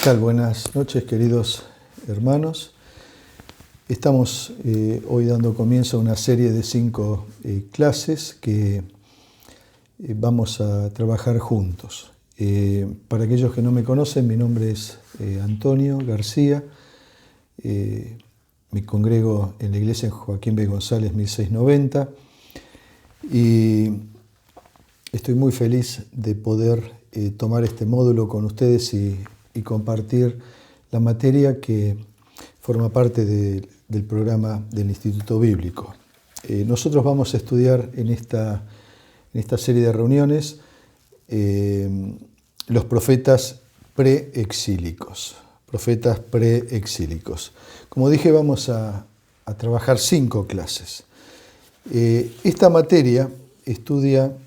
tal? Buenas noches, queridos hermanos. Estamos hoy dando comienzo a una serie de 5 clases que vamos a trabajar juntos. Para aquellos que no me conocen, mi nombre es Antonio García. Me congrego en la iglesia Joaquín B. González 1690 y estoy muy feliz de poder tomar este módulo con ustedes y compartir la materia que forma parte del programa del Instituto Bíblico. Nosotros vamos a estudiar en esta serie de reuniones los profetas preexílicos. Como dije, vamos a trabajar 5 clases. Esta materia estudia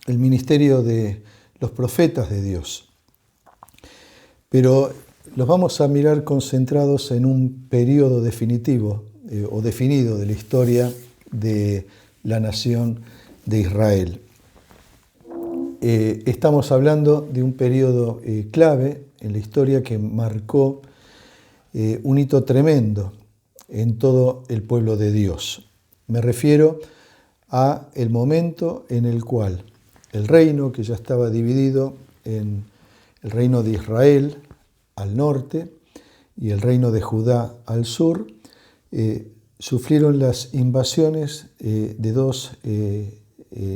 el ministerio de los profetas de Dios, pero los vamos a mirar concentrados en un periodo definitivo o definido de la historia de la nación de Israel. Estamos hablando de un periodo clave en la historia que marcó un hito tremendo en todo el pueblo de Dios. Me refiero a el momento en el cual el reino, que ya estaba dividido en el reino de Israel al norte y el reino de Judá al sur, sufrieron las invasiones de 2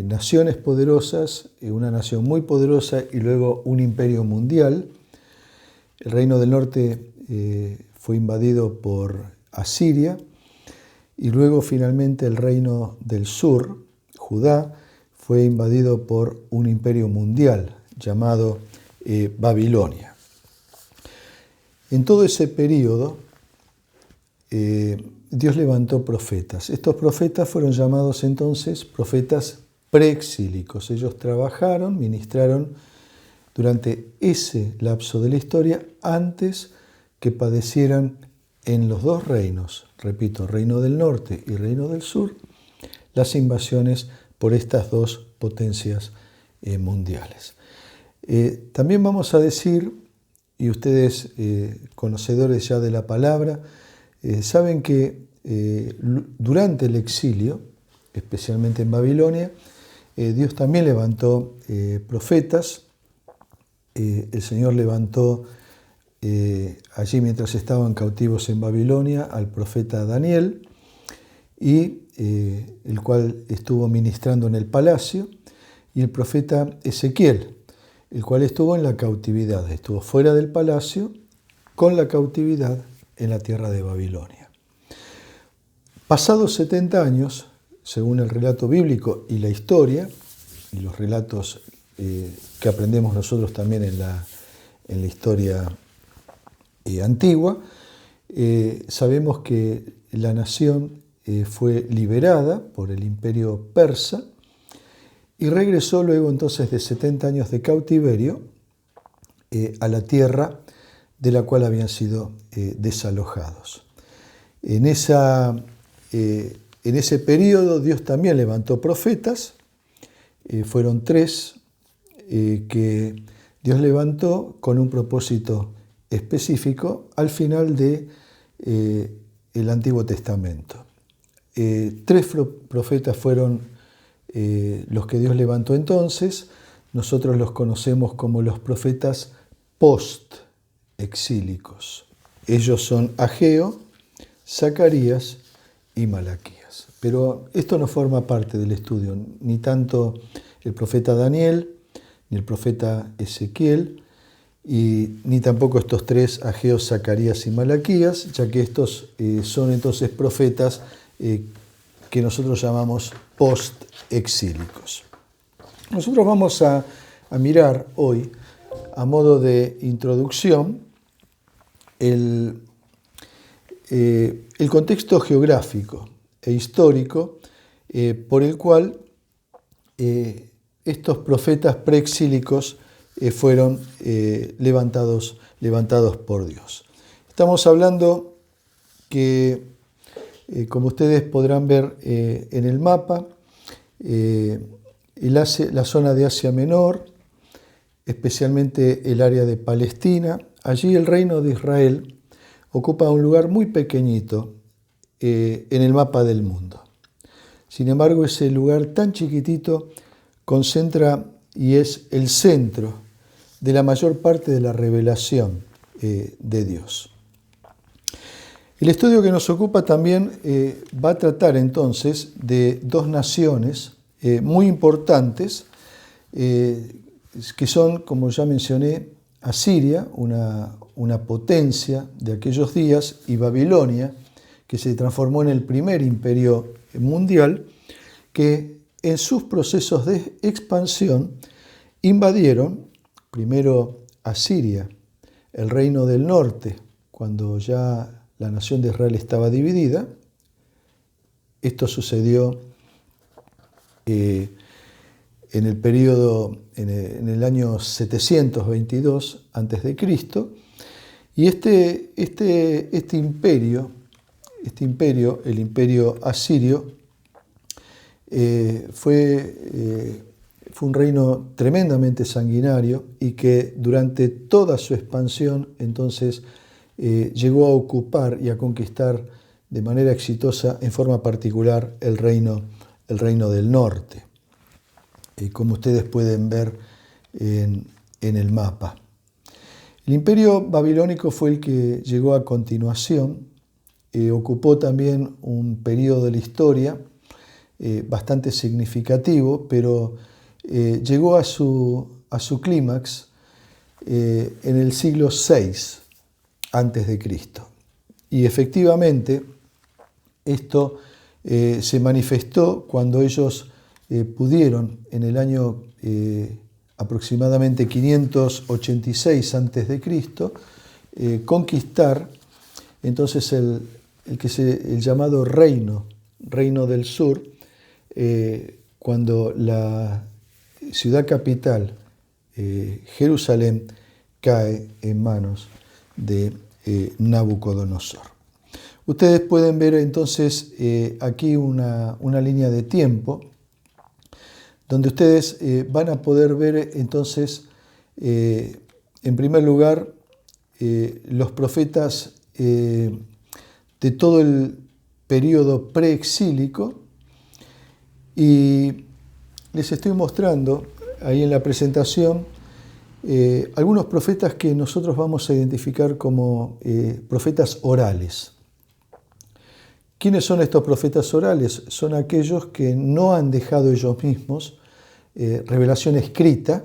naciones poderosas, una nación muy poderosa y luego un imperio mundial. El reino del norte fue invadido por Asiria y luego finalmente el reino del sur, Judá, fue invadido por un imperio mundial llamado Babilonia. En todo ese periodo, Dios levantó profetas. Estos profetas fueron llamados entonces profetas preexílicos. Ellos trabajaron, ministraron durante ese lapso de la historia antes que padecieran en los 2 reinos, repito, reino del norte y reino del sur, las invasiones por estas 2 potencias mundiales. También vamos a decir, y ustedes conocedores ya de la palabra, saben que durante el exilio, especialmente en Babilonia, Dios también levantó profetas. El Señor levantó allí mientras estaban cautivos en Babilonia al profeta Daniel, y el cual estuvo ministrando en el palacio, y el profeta Ezequiel, el cual estuvo en la cautividad, estuvo fuera del palacio con la cautividad en la tierra de Babilonia. Pasados 70 años, según el relato bíblico y la historia, y los relatos que aprendemos nosotros también en la historia antigua, sabemos que la nación fue liberada por el imperio persa y regresó luego entonces de 70 años de cautiverio a la tierra de la cual habían sido desalojados. En ese periodo Dios también levantó profetas. Fueron 3 que Dios levantó con un propósito específico al final del Antiguo Testamento. 3 profetas fueron los que Dios levantó entonces. Nosotros los conocemos como los profetas post-exílicos. Ellos son Ageo, Zacarías y Malaquías. Pero esto no forma parte del estudio, ni tanto el profeta Daniel, ni el profeta Ezequiel, y ni tampoco estos 3, Ageo, Zacarías y Malaquías, ya que estos son entonces profetas que nosotros llamamos post-exílicos. Nosotros vamos a mirar hoy, a modo de introducción, el contexto geográfico e histórico por el cual estos profetas preexílicos fueron levantados por Dios. Estamos hablando que, como ustedes podrán ver en el mapa, la zona de Asia Menor, especialmente el área de Palestina, allí el reino de Israel ocupa un lugar muy pequeñito en el mapa del mundo. Sin embargo, ese lugar tan chiquitito concentra y es el centro de la mayor parte de la revelación de Dios. El estudio que nos ocupa también va a tratar entonces de dos naciones muy importantes que son, como ya mencioné, Asiria, una potencia de aquellos días, y Babilonia, que se transformó en el primer imperio mundial, que en sus procesos de expansión invadieron primero Asiria, el reino del norte, cuando ya la nación de Israel estaba dividida. Esto sucedió en el periodo, en el año 722 a.C., y este imperio, el imperio asirio, fue un reino tremendamente sanguinario y que durante toda su expansión entonces llegó a ocupar y a conquistar de manera exitosa, en forma particular, el reino del norte, como ustedes pueden ver en el mapa. El imperio babilónico fue el que llegó a continuación, ocupó también un periodo de la historia bastante significativo, pero llegó a su clímax en el siglo VI antes de Cristo. Y efectivamente esto se manifestó cuando ellos pudieron, en el año aproximadamente 586 a.C., conquistar entonces el llamado reino del sur, cuando la ciudad capital, Jerusalén, cae en manos de Nabucodonosor. Ustedes pueden ver entonces aquí una línea de tiempo donde ustedes van a poder ver entonces, en primer lugar, los profetas de todo el periodo preexílico, y les estoy mostrando ahí en la presentación algunos profetas que nosotros vamos a identificar como profetas orales. ¿Quiénes son estos profetas orales? Son aquellos que no han dejado ellos mismos revelación escrita,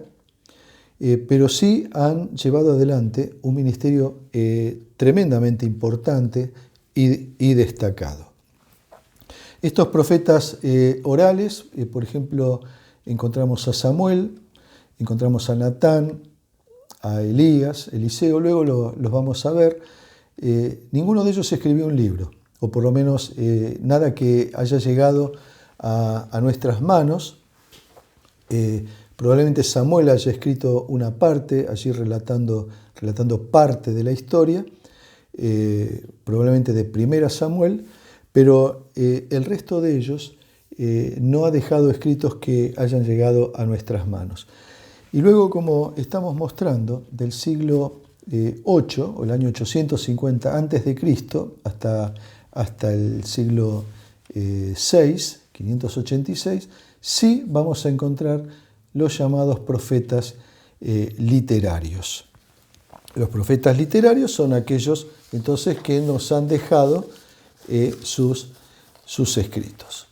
pero sí han llevado adelante un ministerio tremendamente importante y destacado. Estos profetas orales, por ejemplo, encontramos a Samuel, encontramos a Natán, a Elías, Eliseo, luego los vamos a ver. Ninguno de ellos escribió un libro, o por lo menos nada que haya llegado a nuestras manos. Probablemente Samuel haya escrito una parte, allí relatando parte de la historia, probablemente de Primera Samuel, pero el resto de ellos no ha dejado escritos que hayan llegado a nuestras manos. Y luego, como estamos mostrando, del siglo VIII, o el año 850 a.C., hasta el siglo VI, 586, sí vamos a encontrar los llamados profetas literarios. Los profetas literarios son aquellos entonces que nos han dejado sus escritos.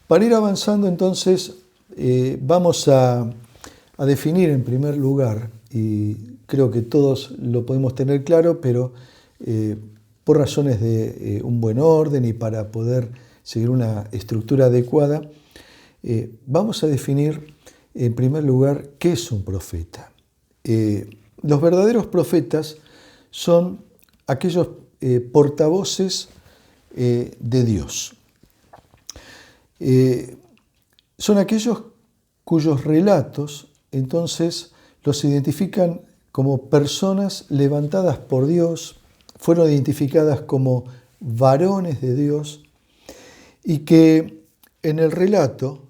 Para ir avanzando entonces, vamos a definir en primer lugar, y creo que todos lo podemos tener claro, pero por razones de un buen orden y para poder seguir una estructura adecuada, vamos a definir en primer lugar qué es un profeta. Los verdaderos profetas son aquellos portavoces de Dios. Son aquellos cuyos relatos entonces los identifican como personas levantadas por Dios, fueron identificadas como varones de Dios, y que en el relato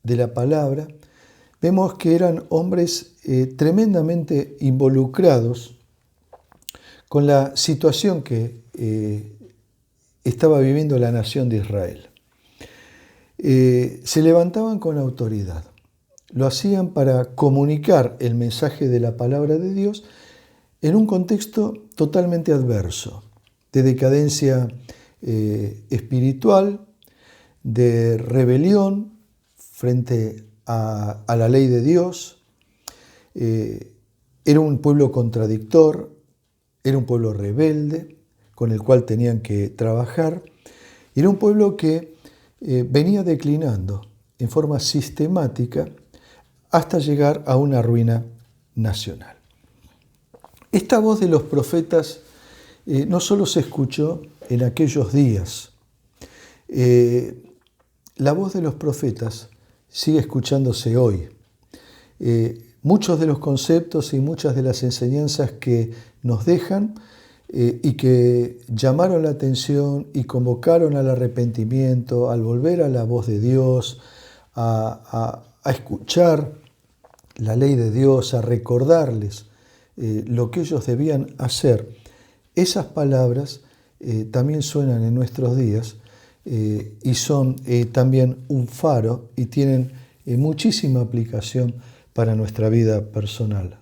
de la palabra vemos que eran hombres tremendamente involucrados con la situación que estaba viviendo la nación de Israel. Se levantaban con autoridad. Lo hacían para comunicar el mensaje de la palabra de Dios en un contexto totalmente adverso, de decadencia espiritual, de rebelión frente a la ley de Dios. Era un pueblo contradictor, era un pueblo rebelde con el cual tenían que trabajar. Era un pueblo que venía declinando en forma sistemática hasta llegar a una ruina nacional. Esta voz de los profetas no solo se escuchó en aquellos días, la voz de los profetas sigue escuchándose hoy. Muchos de los conceptos y muchas de las enseñanzas que nos dejan y que llamaron la atención y convocaron al arrepentimiento, al volver a la voz de Dios, a escuchar la ley de Dios, a recordarles lo que ellos debían hacer. Esas palabras también suenan en nuestros días y son también un faro y tienen muchísima aplicación para nuestra vida personal,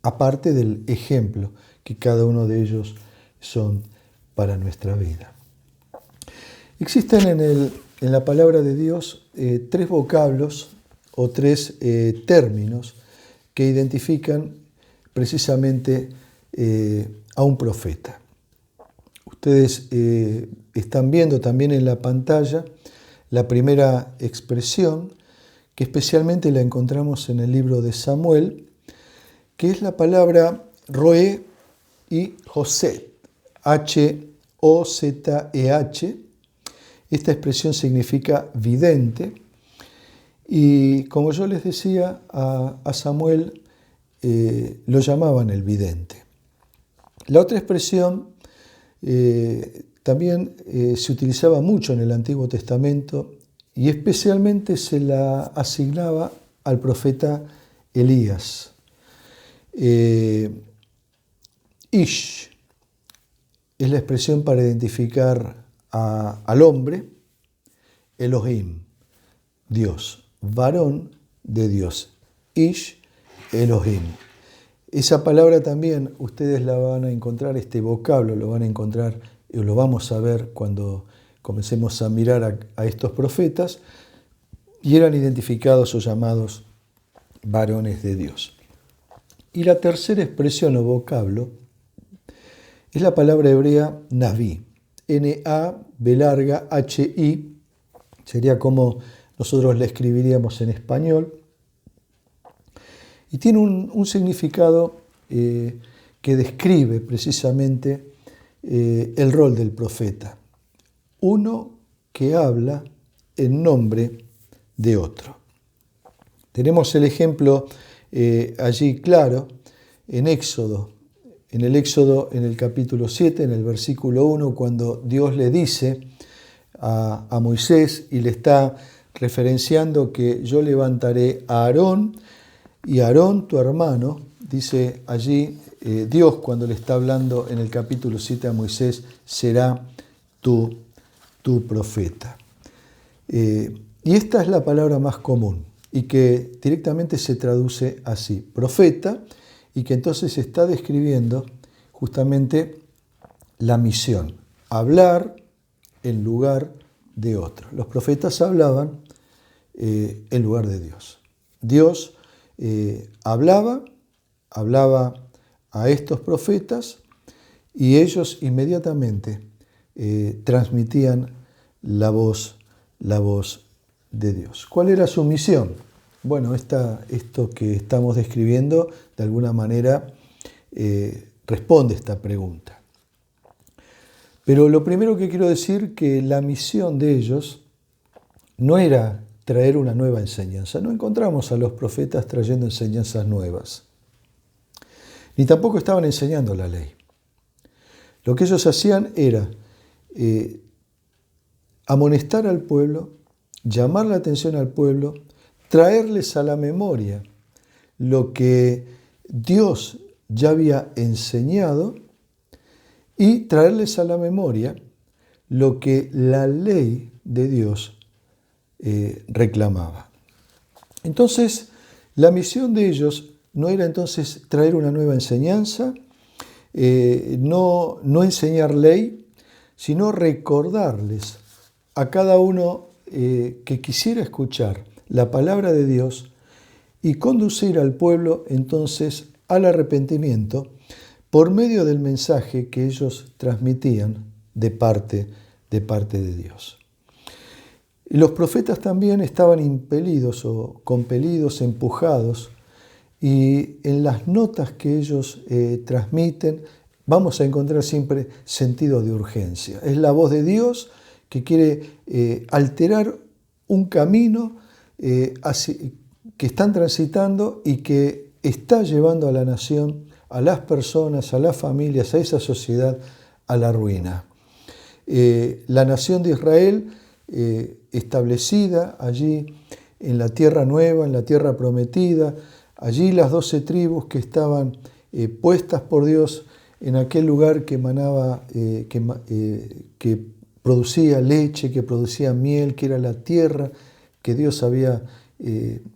aparte del ejemplo que cada uno de ellos son para nuestra vida. Existen en la palabra de Dios tres vocablos o tres términos que identifican precisamente a un profeta. Ustedes están viendo también en la pantalla la primera expresión, que especialmente la encontramos en el libro de Samuel, que es la palabra roé y José, H-O-Z-E-H. Esta expresión significa vidente. Y como yo les decía, a Samuel lo llamaban el vidente. La otra expresión también se utilizaba mucho en el Antiguo Testamento y especialmente se la asignaba al profeta Elías. Ish es la expresión para identificar al hombre, Elohim, Dios, varón de Dios, Ish, Elohim. Esa palabra también ustedes la van a encontrar, este vocablo lo van a encontrar y lo vamos a ver cuando comencemos a mirar a estos profetas, y eran identificados o llamados varones de Dios. Y la tercera expresión o vocablo es la palabra hebrea Naví, N-A-B-H-I, sería como nosotros la escribiríamos en español, y tiene un significado que describe precisamente el rol del profeta. Uno que habla en nombre de otro. Tenemos el ejemplo allí claro en Éxodo. En el Éxodo, en el capítulo 7, en el versículo 1, cuando Dios le dice a Moisés y le está referenciando que yo levantaré a Aarón, y Aarón, tu hermano, dice allí Dios cuando le está hablando en el capítulo 7 a Moisés, será tu profeta. Y esta es la palabra más común y que directamente se traduce así, profeta, y que entonces está describiendo justamente la misión, hablar en lugar de otro. Los profetas hablaban en lugar de Dios. Dios hablaba a estos profetas y ellos inmediatamente transmitían la voz de Dios. ¿Cuál era su misión? Bueno, esto que estamos describiendo de alguna manera responde a esta pregunta. Pero lo primero que quiero decir que la misión de ellos no era traer una nueva enseñanza. No encontramos a los profetas trayendo enseñanzas nuevas. Ni tampoco estaban enseñando la ley. Lo que ellos hacían era amonestar al pueblo, llamar la atención al pueblo, traerles a la memoria lo que Dios ya había enseñado y traerles a la memoria lo que la ley de Dios reclamaba. Entonces, la misión de ellos no era entonces traer una nueva enseñanza, no enseñar ley, sino recordarles a cada uno que quisiera escuchar la palabra de Dios y conducir al pueblo entonces al arrepentimiento por medio del mensaje que ellos transmitían de parte de Dios. Y los profetas también estaban impelidos o compelidos, empujados, y en las notas que ellos transmiten vamos a encontrar siempre sentido de urgencia. Es la voz de Dios que quiere alterar un camino que están transitando y que está llevando a la nación, a las personas, a las familias, a esa sociedad, a la ruina. La nación de Israel, establecida allí en la tierra nueva, en la tierra prometida, allí las 12 tribus que estaban puestas por Dios en aquel lugar que emanaba, que producía leche, que producía miel, que era la tierra que Dios había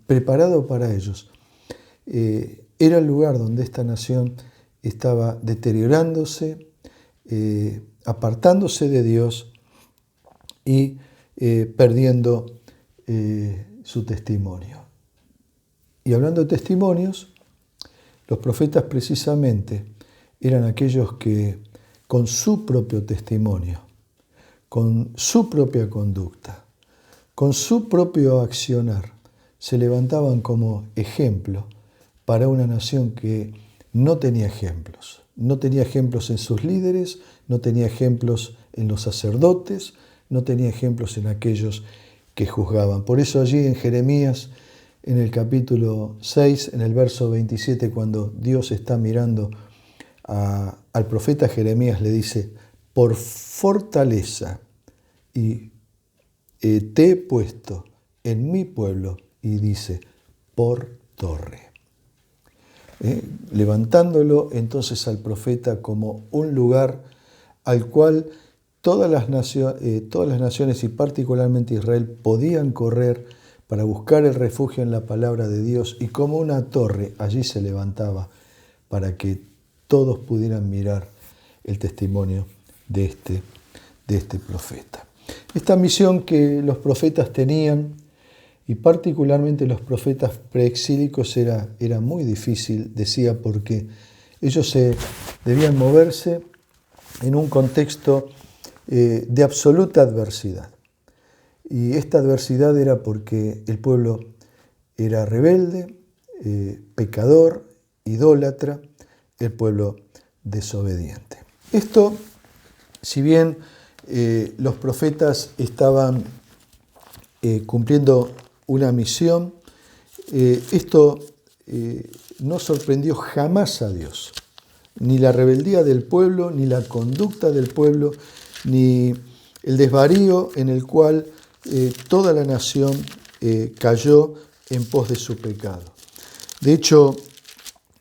preparado para ellos. Era el lugar donde esta nación estaba deteriorándose, apartándose de Dios y perdiendo su testimonio. Y hablando de testimonios, los profetas precisamente eran aquellos que con su propio testimonio, con su propia conducta, con su propio accionar, se levantaban como ejemplo para una nación que no tenía ejemplos. No tenía ejemplos en sus líderes, no tenía ejemplos en los sacerdotes, no tenía ejemplos en aquellos que juzgaban. Por eso allí en Jeremías, en el capítulo 6, en el verso 27, cuando Dios está mirando al profeta Jeremías, le dice, por fortaleza y te he puesto en mi pueblo, y dice, por torre. Levantándolo entonces al profeta como un lugar al cual todas las naciones y particularmente Israel podían correr para buscar el refugio en la palabra de Dios, y como una torre allí se levantaba para que todos pudieran mirar el testimonio de este profeta. Esta misión que los profetas tenían, y particularmente los profetas preexílicos, era muy difícil, decía, porque ellos debían moverse en un contexto de absoluta adversidad. Y esta adversidad era porque el pueblo era rebelde, pecador, idólatra, el pueblo desobediente. Esto, si bien los profetas estaban cumpliendo una misión, esto no sorprendió jamás a Dios. Ni la rebeldía del pueblo, ni la conducta del pueblo, ni el desvarío en el cual toda la nación cayó en pos de su pecado. De hecho,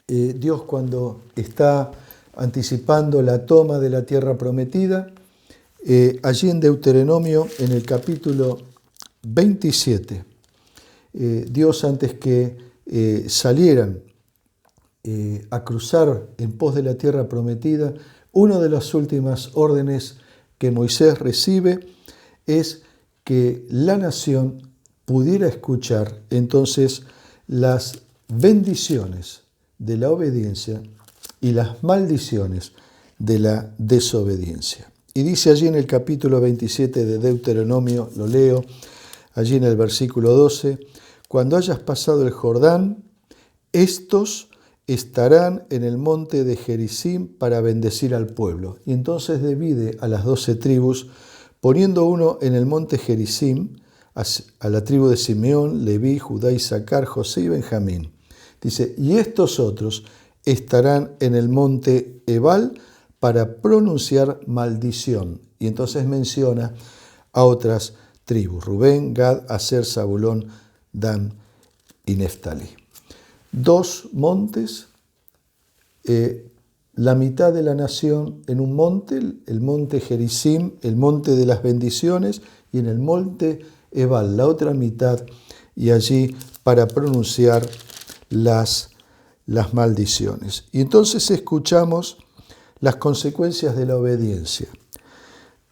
Dios, cuando está anticipando la toma de la tierra prometida, allí en Deuteronomio, en el capítulo 27, Dios, antes que salieran a cruzar en pos de la tierra prometida, una de las últimas órdenes que Moisés recibe es que la nación pudiera escuchar entonces las bendiciones de la obediencia y las maldiciones de la desobediencia. Y dice allí en el capítulo 27 de Deuteronomio, lo leo, allí en el versículo 12, cuando hayas pasado el Jordán, estos estarán en el monte de Gerizim para bendecir al pueblo. Y entonces divide a las 12 tribus, poniendo uno en el monte Gerizim, a la tribu de Simeón, Leví, Judá, Isaacar, José y Benjamín. Dice, y estos otros estarán en el monte Ebal para pronunciar maldición. Y entonces menciona a otras tribus, Rubén, Gad, Aser, Zabulón, Dan y Neftalí. 2 montes, la mitad de la nación en un monte, el monte Gerizim, el monte de las bendiciones, y en el monte Ebal, la otra mitad, y allí para pronunciar las maldiciones. Y entonces escuchamos las consecuencias de la obediencia.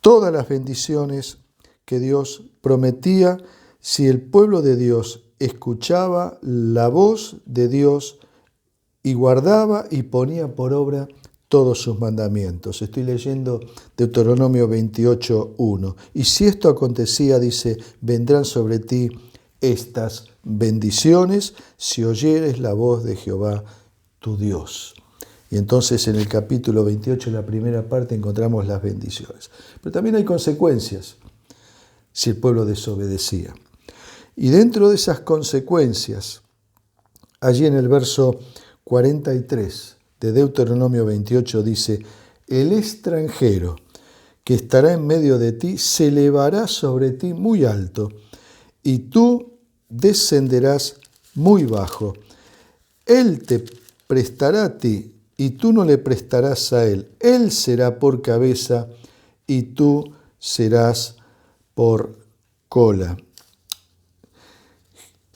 Todas las bendiciones que Dios prometía si el pueblo de Dios escuchaba la voz de Dios y guardaba y ponía por obra todos sus mandamientos. Estoy leyendo Deuteronomio 28:1. Y si esto acontecía, dice, vendrán sobre ti estas bendiciones si oyeres la voz de Jehová tu Dios. Y entonces en el capítulo 28, en la primera parte, encontramos las bendiciones. Pero también hay consecuencias si el pueblo desobedecía. Y dentro de esas consecuencias, allí en el verso 43 de Deuteronomio 28 dice, el extranjero que estará en medio de ti se elevará sobre ti muy alto y tú descenderás muy bajo. Él te prestará a ti y tú no le prestarás a él. Él será por cabeza y tú serás por cola.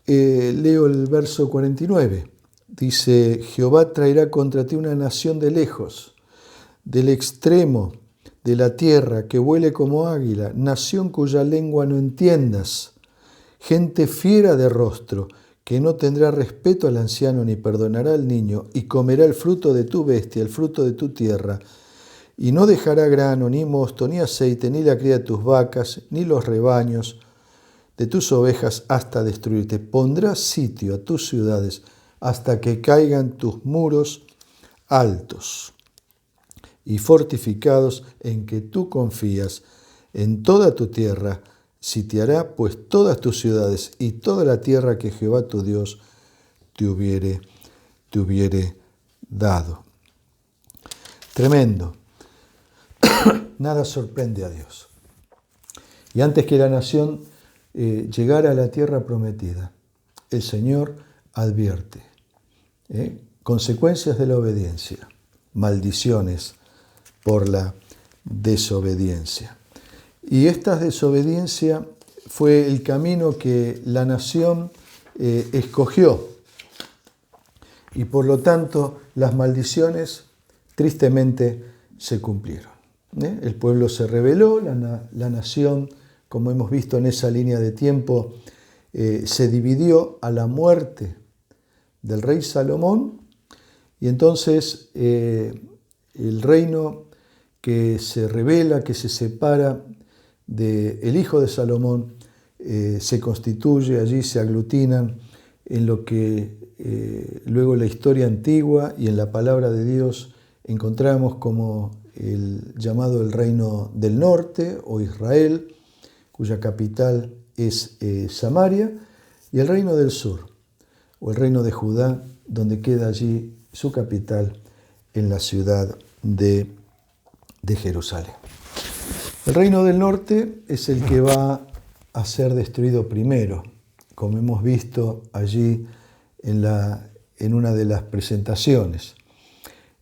Leo el verso 49. Dice, Jehová traerá contra ti una nación de lejos, del extremo de la tierra, que vuele como águila, nación cuya lengua no entiendas, gente fiera de rostro, que no tendrá respeto al anciano ni perdonará al niño, y comerá el fruto de tu bestia, el fruto de tu tierra, y no dejará grano, ni mosto, ni aceite, ni la cría de tus vacas, ni los rebaños de tus ovejas hasta destruirte. Pondrá sitio a tus ciudades hasta que caigan tus muros altos y fortificados en que tú confías. En toda tu tierra sitiará pues todas tus ciudades y toda la tierra que Jehová tu Dios te hubiere dado. Tremendo. Nada sorprende a Dios. Y antes que la nación llegara a la tierra prometida, el Señor advierte. Consecuencias de la obediencia, maldiciones por la desobediencia. Y esta desobediencia fue el camino que la nación escogió. Y por lo tanto, las maldiciones tristemente se cumplieron. El pueblo se rebeló, la nación, como hemos visto en esa línea de tiempo, se dividió a la muerte del rey Salomón, y entonces el reino que se rebela, que se separa del hijo de Salomón, se constituye, allí se aglutinan en lo que luego la historia antigua y en la palabra de Dios encontramos como el llamado el reino del norte o Israel, cuya capital es Samaria, y el reino del sur, o el reino de Judá, donde queda allí su capital en la ciudad de Jerusalén. El reino del norte es el que va a ser destruido primero, como hemos visto allí en una de las presentaciones.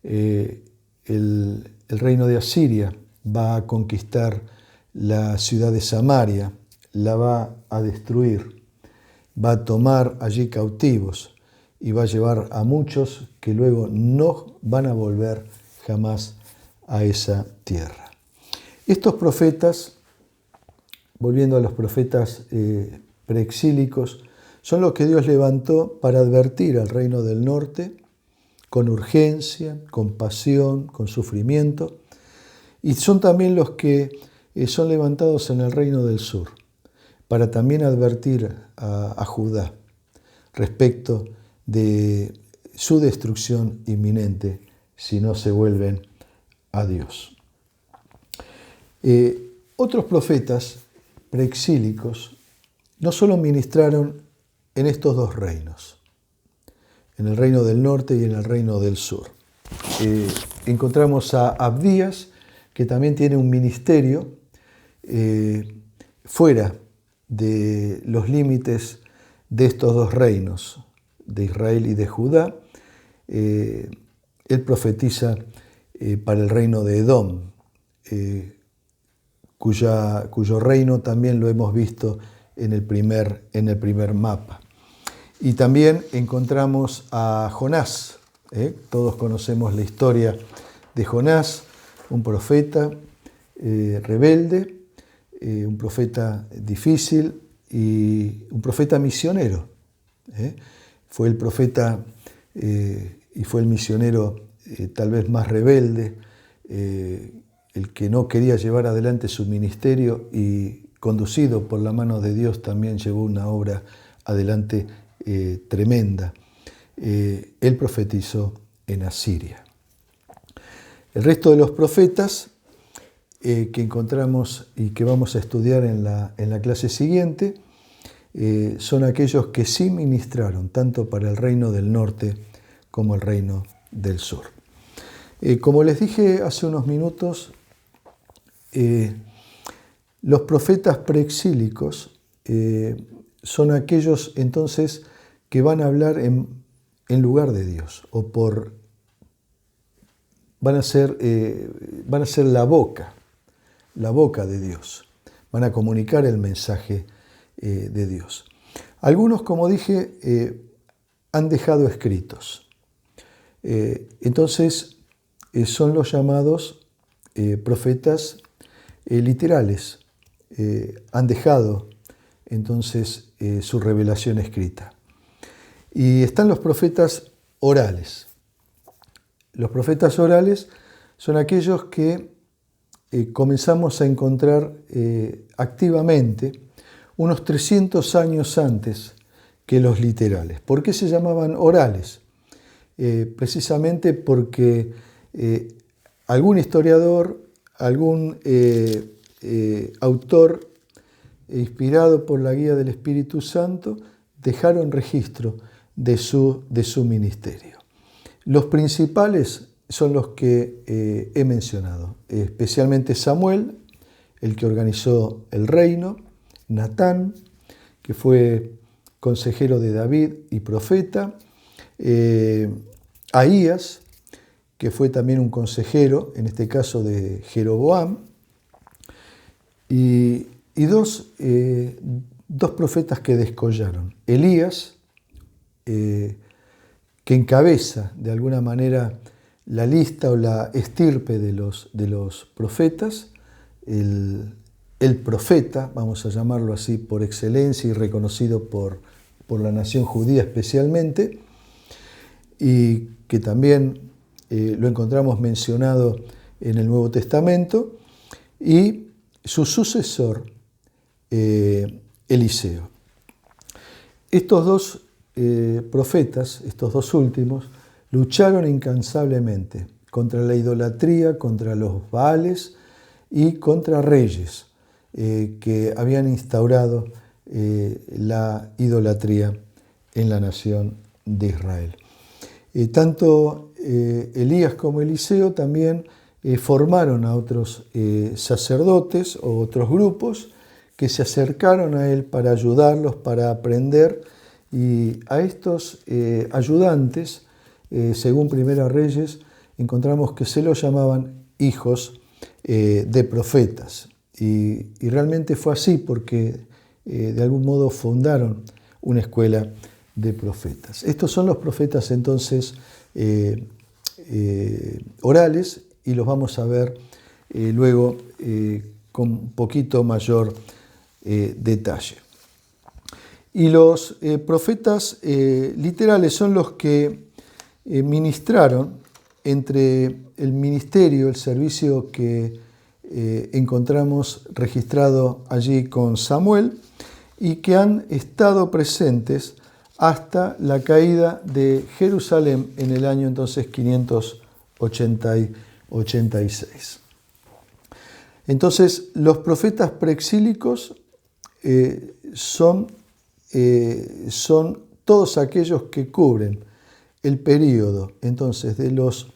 El reino de Asiria va a conquistar la ciudad de Samaria, la va a destruir, va a tomar allí cautivos y va a llevar a muchos que luego no van a volver jamás a esa tierra. Estos profetas, volviendo a los profetas preexílicos, son los que Dios levantó para advertir al reino del norte con urgencia, con pasión, con sufrimiento, y son también los que son levantados en el reino del sur, para también advertir a Judá respecto de su destrucción inminente si no se vuelven a Dios. Otros profetas preexílicos no solo ministraron en estos dos reinos, en el reino del norte y en el reino del sur. Encontramos a Abdías, que también tiene un ministerio fuera de los límites de estos dos reinos, de Israel y de Judá. Él profetiza para el reino de Edom, cuyo reino también lo hemos visto en el primer mapa. Y también encontramos a Jonás. Todos conocemos la historia de Jonás, un profeta rebelde, un profeta difícil y un profeta misionero. Fue el profeta y fue el misionero tal vez más rebelde, el que no quería llevar adelante su ministerio y conducido por la mano de Dios también llevó una obra adelante tremenda. Él profetizó en Asiria. El resto de los profetas que encontramos y que vamos a estudiar en la clase siguiente son aquellos que sí ministraron tanto para el reino del norte como el reino del sur. Como les dije hace unos minutos, los profetas preexílicos son aquellos entonces que van a hablar en lugar de Dios van a ser la boca de Dios, van a comunicar el mensaje de Dios. Algunos, como dije, han dejado escritos. Entonces, son los llamados profetas literales. Han dejado entonces su revelación escrita. Y están los profetas orales. Los profetas orales son aquellos que comenzamos a encontrar activamente unos 300 años antes que los literales. ¿Por qué se llamaban orales? Precisamente porque algún historiador, algún autor inspirado por la guía del Espíritu Santo dejaron registro de su ministerio. Los principales son los que he mencionado, especialmente Samuel, el que organizó el reino, Natán, que fue consejero de David y profeta, Ahías, que fue también un consejero, en este caso de Jeroboam, y dos profetas que descollaron. Elías, que encabeza de alguna manera la lista o la estirpe de los profetas, el profeta, vamos a llamarlo así, por excelencia y reconocido por la nación judía especialmente, y que también lo encontramos mencionado en el Nuevo Testamento, y su sucesor, Eliseo. Estos dos profetas, estos dos últimos, lucharon incansablemente contra la idolatría, contra los Baales y contra reyes que habían instaurado la idolatría en la nación de Israel. Tanto Elías como Eliseo también formaron a otros sacerdotes o otros grupos que se acercaron a él para ayudarlos, para aprender, y a estos ayudantes, según Primera Reyes, encontramos que se los llamaban hijos de profetas. Y realmente fue así porque de algún modo fundaron una escuela de profetas. Estos son los profetas entonces orales, y los vamos a ver luego con un poquito mayor detalle. Y los profetas literales son los que ministraron entre el ministerio, el servicio que encontramos registrado allí con Samuel, y que han estado presentes hasta la caída de Jerusalén en el año entonces 586. Entonces, los profetas preexílicos son todos aquellos que cubren el período entonces de los